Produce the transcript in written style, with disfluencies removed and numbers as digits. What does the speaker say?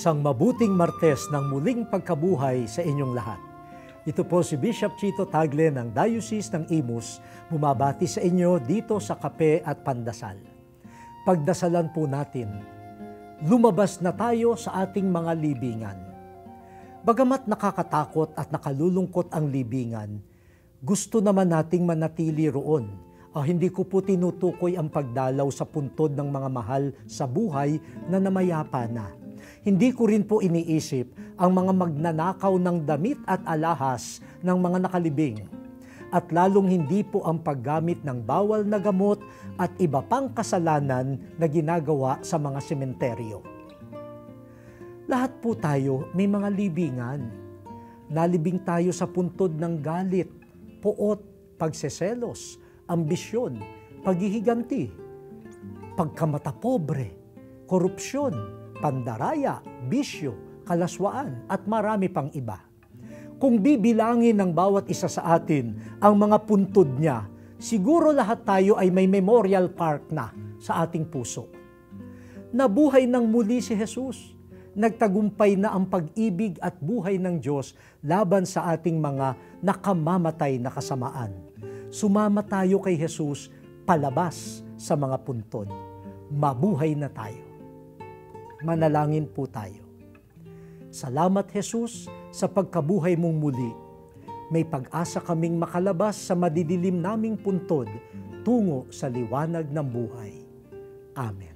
Isang mabuting Martes ng muling pagkabuhay sa inyong lahat. Ito po si Bishop Chito Tagle ng Diocese ng Imus, bumabati sa inyo dito sa Kape at Pandasal. Pagdasalan po natin, lumabas na tayo sa ating mga libingan. Bagamat nakakatakot at nakalulungkot ang libingan, gusto naman nating manatili roon. Hindi ko po tinutukoy ang pagdalaw sa puntod ng mga mahal sa buhay na namayapa na. Hindi ko rin po iniisip ang mga magnanakaw ng damit at alahas ng mga nakalibing. At lalong hindi po ang paggamit ng bawal na gamot at iba pang kasalanan na ginagawa sa mga sementeryo. Lahat po tayo may mga libingan. Nalibing tayo sa puntod ng galit, puot, pagseselos, ambisyon, paghihiganti, pagkamatapobre, korupsyon, pandaraya, bisyo, kalaswaan at marami pang iba. Kung bibilangin ng bawat isa sa atin ang mga puntod niya, siguro lahat tayo ay may memorial park na sa ating puso. Nabuhay ng muli si Jesus. Nagtagumpay na ang pag-ibig at buhay ng Diyos laban sa ating mga nakamamatay na kasamaan. Sumama tayo kay Jesus palabas sa mga puntod. Mabuhay na tayo. Manalangin po tayo. Salamat Jesus sa pagkabuhay mong muli. May pag-asa kaming makalabas sa madidilim naming puntod tungo sa liwanag ng buhay. Amen.